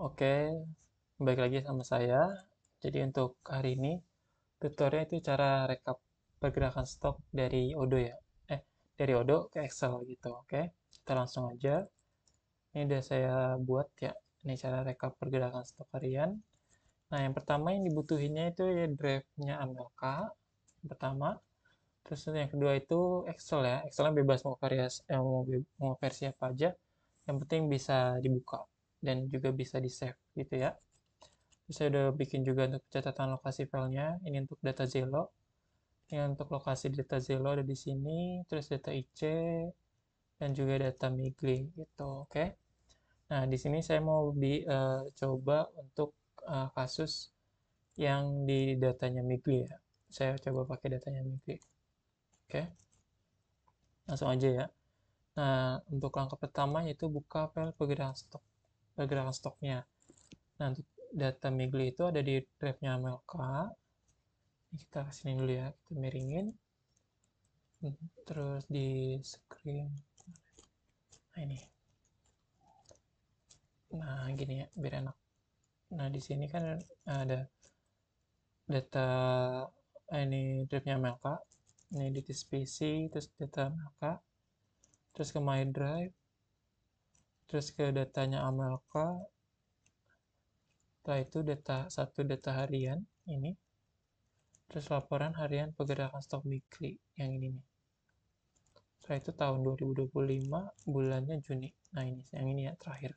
Oke, balik lagi sama saya. Jadi untuk hari ini tutorial itu cara rekap pergerakan stok dari Odo ya. Dari Odo ke Excel gitu. Oke, kita langsung aja. Ini udah saya buat ya. Ini cara rekap pergerakan stok harian. Nah, yang pertama yang dibutuhinnya itu ya drive-nya AMLK. Yang pertama. Terus yang kedua itu Excel ya. Excelnya bebas mau variasi, mau versi apa aja. Yang penting bisa dibuka dan juga bisa di-save gitu ya. Terus saya udah bikin juga untuk catatan lokasi filenya. Ini untuk data Zelo. Ini untuk lokasi data Zelo ada di sini. Terus data IC dan juga data Migli gitu. Oke. Nah, di sini saya mau coba untuk kasus yang di datanya Migli ya. Saya coba pakai datanya Migli. Oke. Langsung aja ya. Nah, untuk langkah pertama yaitu buka file pergerakan stoknya. Nah, untuk data Migli itu ada di drive-nya MLK. Ini kita kesini dulu ya, kita miringin. Terus di screen. Nah, ini. Nah, gini ya, biar enak. Nah, di sini kan ada data ini drive-nya MLK. Ini di PC, terus data MLK, terus ke My Drive, terus ke datanya AMLK. Setelah itu data harian ini, terus laporan harian pergerakan stok weekly yang ini nih. Setelah itu tahun 2025 bulannya Juni. Nah, ini yang ini ya terakhir.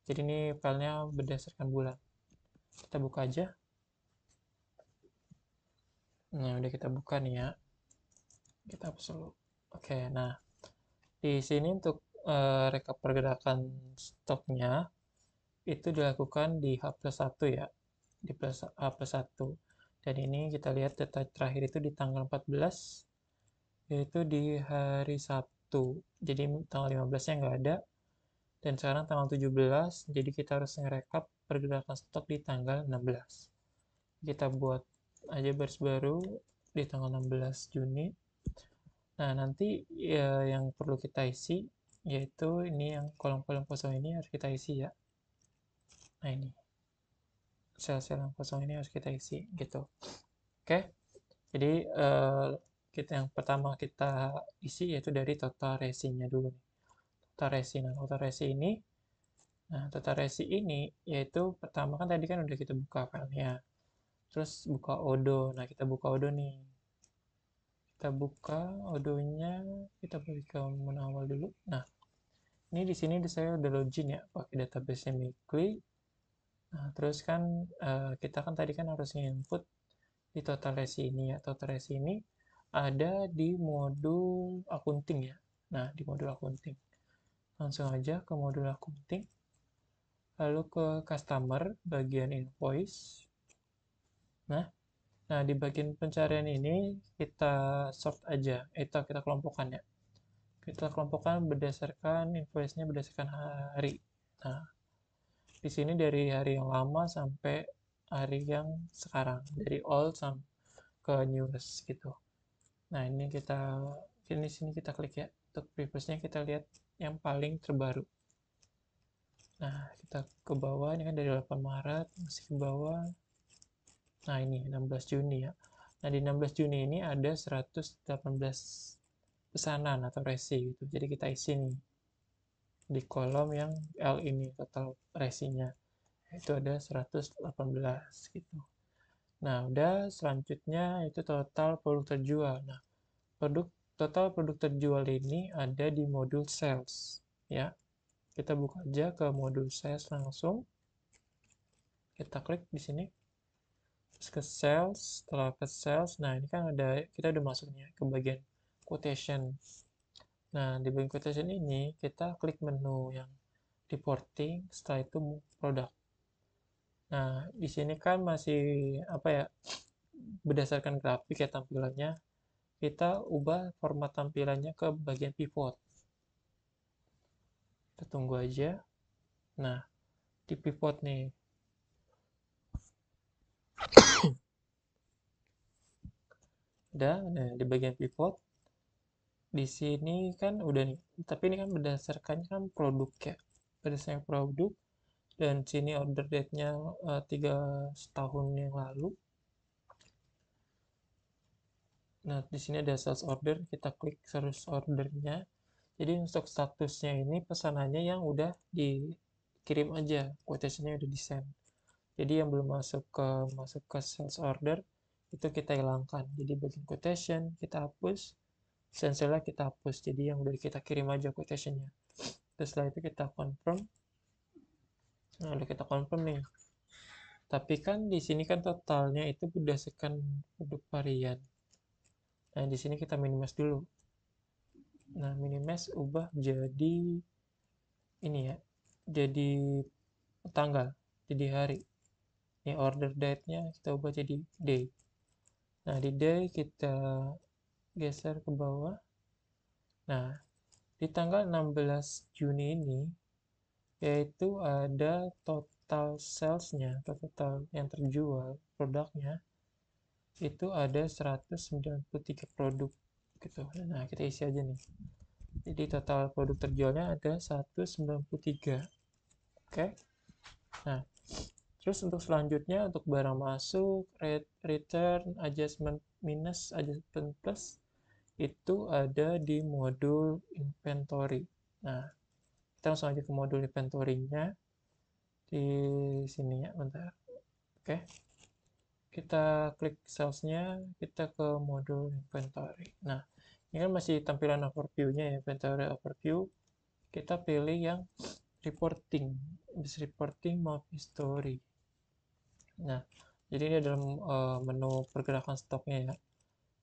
Jadi ini filenya berdasarkan bulan. Kita buka aja. Nah, udah kita buka nih ya. Kita hapus dulu. Oke, nah di sini untuk rekap pergerakan stoknya itu dilakukan di H plus 1 ya. Di H plus 1. Dan ini kita lihat data terakhir itu di tanggal 14, yaitu di hari Sabtu. Jadi tanggal 15-nya nggak ada. Dan sekarang tanggal 17, jadi kita harus ngerekap pergerakan stok di tanggal 16. Kita buat aja baris baru di tanggal 16 Juni. Nah, nanti ya, yang perlu kita isi yaitu ini yang kolom-kolom kosong ini harus kita isi ya. Nah, ini sel-sel yang kosong ini harus kita isi gitu. Oke. Jadi kita yang pertama kita isi yaitu dari total resinya dulu nih. Total resi. Nah, total resi ini total resi ini yaitu pertama kan tadi kan udah kita buka filenya. Terus buka Odo. Nah, kita buka Odo nih. Kita buka Odonya, kita balik ke menu awal dulu. Nah, ini di sini saya udah login ya pakai database-nya Mikli. Nah, terus kan kita kan tadi kan harus input di total resi ini ya. Total resi ini ada di modul akunting ya. Nah, di modul akunting. Langsung aja ke modul akunting. Lalu ke customer, bagian invoice. Nah, di bagian pencarian ini kita sort aja, kita kelompokkan ya. Kita kelompokkan berdasarkan invoice-nya berdasarkan hari. Nah, di sini dari hari yang lama sampai hari yang sekarang, dari old sampai ke newest gitu. Nah, ini sini kita klik ya. Untuk previousnya kita lihat yang paling terbaru. Nah, kita ke bawah, ini kan dari 8 Maret, masih ke bawah. Nah, ini 16 Juni ya. Nah, di 16 Juni ini ada 118 pesanan atau resi gitu. Jadi kita isi nih di kolom yang L ini total resinya. Itu ada 118 gitu. Nah, udah selanjutnya itu total produk terjual. Nah, total produk terjual ini ada di modul sales ya. Kita buka aja ke modul sales langsung. Kita klik di sini. Terus ke sales, setelah ke sales, nah ini kan kita udah masuknya ke bagian quotation. Nah, di bagian quotation ini kita klik menu yang reporting, setelah itu produk. Nah, di sini kan masih apa ya, berdasarkan grafik ya tampilannya, kita ubah format tampilannya ke bagian pivot. Kita tunggu aja. Nah, di pivot nih. Udah, nah di bagian pivot di sini kan udah nih. Tapi ini kan berdasarkan kan produk ya. Berdasarkan produk dan sini order date-nya 3 tahun yang lalu. Nah, di sini ada sales order, kita klik sales ordernya. Jadi untuk statusnya ini pesanannya yang udah dikirim aja, quotation-nya udah di-send. Jadi yang belum masuk ke sales order itu kita hilangkan. Jadi bagian quotation kita hapus, send-nya kita hapus. Jadi yang udah kita kirim aja quotation-nya. Terus setelah itu kita confirm. Nah, udah kita confirm nih. Tapi kan di sini kan totalnya itu berdasarkan produk varian. Nah, di sini kita minimize dulu. Nah, minimize ubah jadi ini ya. Jadi tanggal, jadi hari. Ini order date-nya kita ubah jadi day. Nah, di day kita geser ke bawah. Nah, di tanggal 16 Juni ini yaitu ada total sales-nya, total yang terjual produknya itu ada 193 produk gitu. Nah, kita isi aja nih. Jadi total produk terjualnya ada 193. Oke. Nah, terus untuk selanjutnya untuk barang masuk, return, adjustment minus, adjustment plus itu ada di modul inventory. Nah, kita langsung aja ke modul inventory-nya di sini ya, bentar. Oke. Kita klik sales-nya, kita ke modul inventory. Nah, ini kan masih tampilan overview-nya ya, inventory overview. Kita pilih yang reporting, bis reporting mau history. Nah, jadi ini dalam menu pergerakan stoknya ya,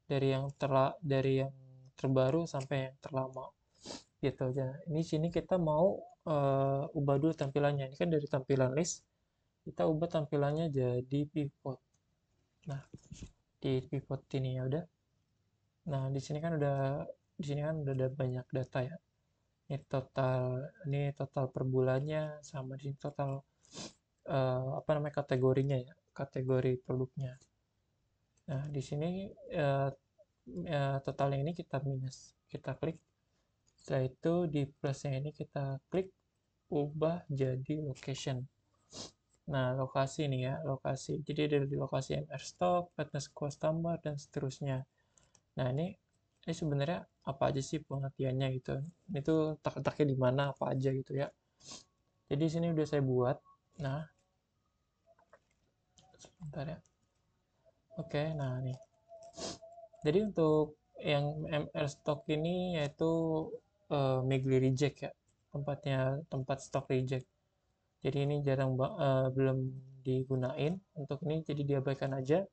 dari yang terbaru sampai yang terlama, gitu aja. Ini sini kita mau ubah dulu tampilannya. Ini kan dari tampilan list, kita ubah tampilannya jadi pivot. Nah, di pivot ini ya udah. Nah, di sini kan udah ada banyak data ya. Ini total per bulannya sama di sini total apa namanya kategorinya ya, kategori produknya. Nah, di sini totalnya ini kita minus, kita klik. Setelah itu di plusnya ini kita klik ubah jadi location. Nah, lokasi nih ya, lokasi. Jadi dari lokasi MR stock, fatness customer dan seterusnya. Nah, ini sebenarnya apa aja sih pengertiannya gitu. Itu tak-taknya di mana apa aja gitu ya. Jadi sini udah saya buat. Nah, sebentar ya. Oke, nah nih. Jadi untuk yang MR stock ini yaitu Megli reject ya. Tempat stok reject. Jadi ini belum digunain untuk ini, jadi diabaikan aja.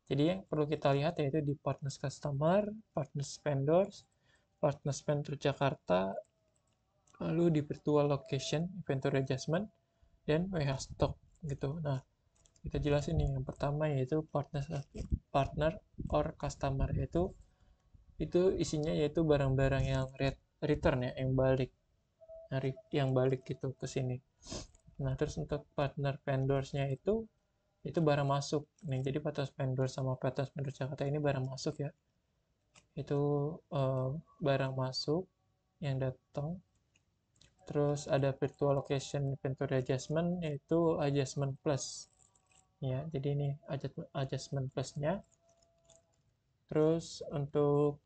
Jadi yang perlu kita lihat yaitu di partners customer, partners vendors, partners vendor Jakarta, lalu di virtual location, inventory adjustment, dan warehouse stock gitu. Nah, kita jelasin nih. Yang pertama yaitu partner or customer, itu isinya yaitu barang-barang yang return ya, yang balik. Nah, yang balik gitu ke sini. Nah, terus untuk partner vendors-nya itu barang masuk. Nih, jadi partner vendor sama partner vendor Jakarta ini barang masuk ya. Itu barang masuk yang datang. Terus ada virtual location inventory adjustment, yaitu adjustment plus. Ya, jadi ini adjustment plusnya. Terus untuk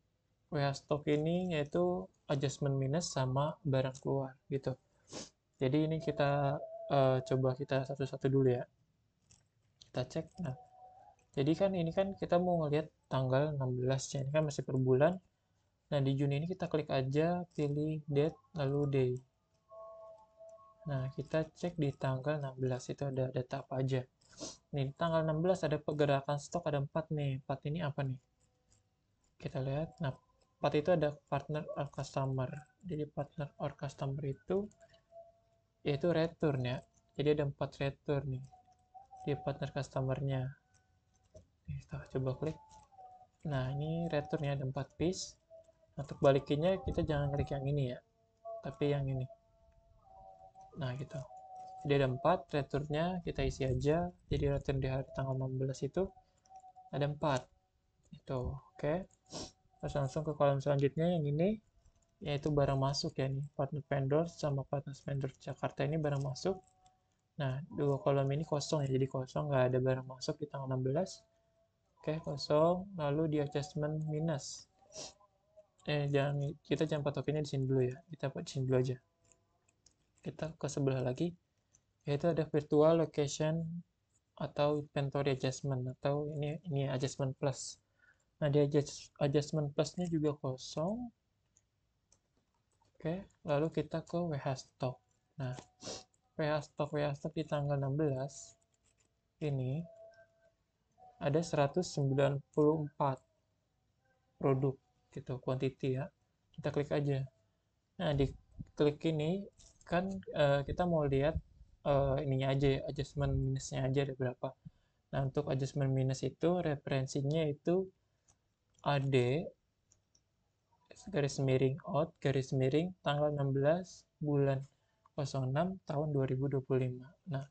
warehouse stock ini yaitu adjustment minus sama barang keluar gitu. Jadi ini kita coba kita satu-satu dulu ya. Kita cek. Nah, jadi kan ini kan kita mau ngelihat tanggal 16 ya. Ini kan masih per bulan. Nah, di Juni ini kita klik aja, pilih date, lalu day. Nah, kita cek di tanggal 16 itu ada data apa aja. Nih, di tanggal 16 ada pergerakan stok, ada 4 nih. 4 ini apa nih? Kita lihat. Nah, 4 itu ada partner or customer. Jadi partner or customer itu yaitu return ya. Jadi ada 4 return nih di partner customer-nya. Kita coba klik. Nah, ini returnnya ada 4 piece. Untuk balikinnya kita jangan klik yang ini ya, tapi yang ini. Nah, gitu. Jadi ada 4, returnnya kita isi aja. Jadi return di hari tanggal 16 itu ada 4. Itu, oke. Terus langsung ke kolom selanjutnya yang ini, yaitu barang masuk ya nih. Partner vendor sama partner vendor Jakarta ini barang masuk. Nah, dua kolom ini kosong ya, jadi kosong, nggak ada barang masuk di tanggal 16. Oke, kosong, lalu di adjustment minus. Kita jangan patokinnya di sini dulu ya, kita buat di sini dulu aja. Kita ke sebelah lagi, yaitu ada virtual location atau inventory adjustment, atau ini adjustment plus. Nah, di adjustment plusnya juga kosong. Oke, lalu kita ke WH stock. Nah, WH stock di tanggal 16 ini ada 194 produk gitu, quantity ya. Kita klik aja. Nah, di klik ini kan kita mau lihat ininya aja, adjustment minusnya aja ada berapa. Nah, untuk adjustment minus itu referensinya itu AD garis miring out garis miring tanggal 16 bulan 06 tahun 2025. Nah,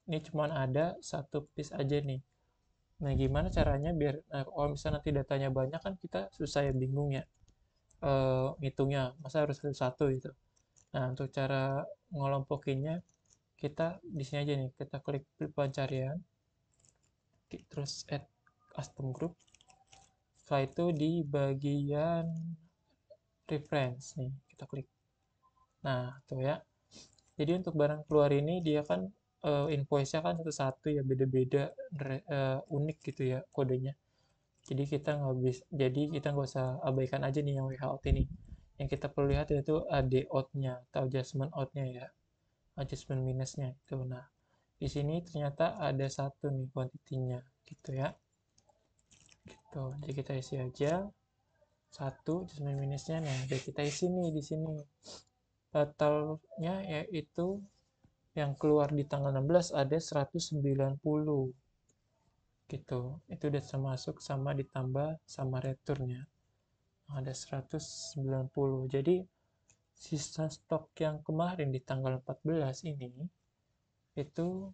ini cuma ada satu piece aja nih. Nah, gimana caranya biar kalau misalnya nanti datanya banyak kan kita susah ya, bingung ya ngitungnya, masa harus satu gitu. Nah, untuk cara ngelompokinnya kita di sini aja nih, kita klik pencarian, terus add custom group. Setelah itu di bagian reference nih, kita klik. Nah, tuh ya. Jadi untuk barang keluar ini dia kan invoice-nya kan satu-satu ya, beda-beda, unik gitu ya kodenya. Jadi kita nggak usah abaikan aja nih yang way out ini. Yang kita perlu lihat itu AD out-nya atau adjustment out-nya ya, adjustment minusnya itu. Nah, di sini ternyata ada satu nih kuantitinya gitu ya. Gitu. Jadi kita isi aja satu adjustment minusnya. Nah, jadi kita isi nih di sini. Totalnya yaitu yang keluar di tanggal 16 ada 190 gitu. Itu udah termasuk sama ditambah sama returnnya. Ada 190. Jadi sisa stok yang kemarin di tanggal 14 ini itu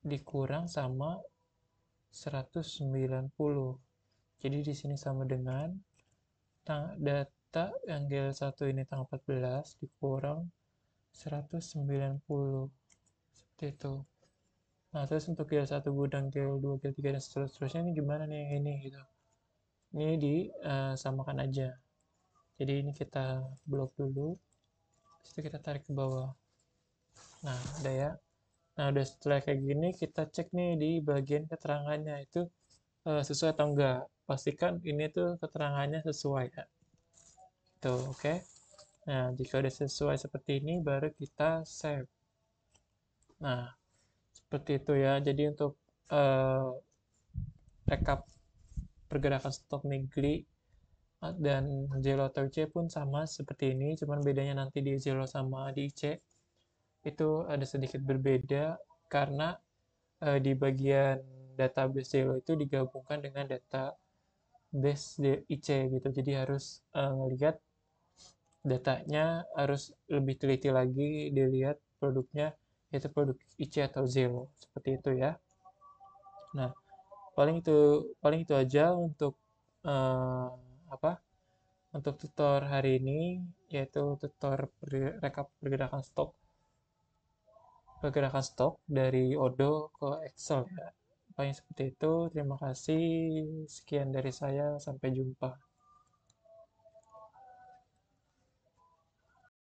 dikurang sama 190. Jadi di sini sama dengan data yang GL1 ini tanggal 14 dikurang 190. Seperti itu. Nah, terus untuk GL1 gudang, GL2, GL3 dan seterusnya ini gimana nih yang ini gitu. Ini disamakan aja. Jadi ini kita blok dulu. Terus itu kita tarik ke bawah. Nah, udah ya. Nah, udah setelah kayak gini, kita cek nih di bagian keterangannya itu sesuai atau enggak. Pastikan ini tuh keterangannya sesuai ya. Tuh, oke. Okay? Nah, jika udah sesuai seperti ini, baru kita save. Nah, seperti itu ya. Jadi untuk rekap pergerakan stok Migli dan Zelo atau IC pun sama seperti ini, cuman bedanya nanti di Zelo sama di IC itu ada sedikit berbeda karena di bagian database Zelo itu digabungkan dengan database IC gitu. Jadi harus ngelihat datanya harus lebih teliti lagi, dilihat produknya yaitu produk IC atau Zelo seperti itu ya. Nah, paling itu aja untuk uh, apa? Untuk tutor hari ini, yaitu tutor rekap pergerakan stok dari Odoo ke Excel ya. Paling seperti itu. Terima kasih. Sekian dari saya. Sampai jumpa.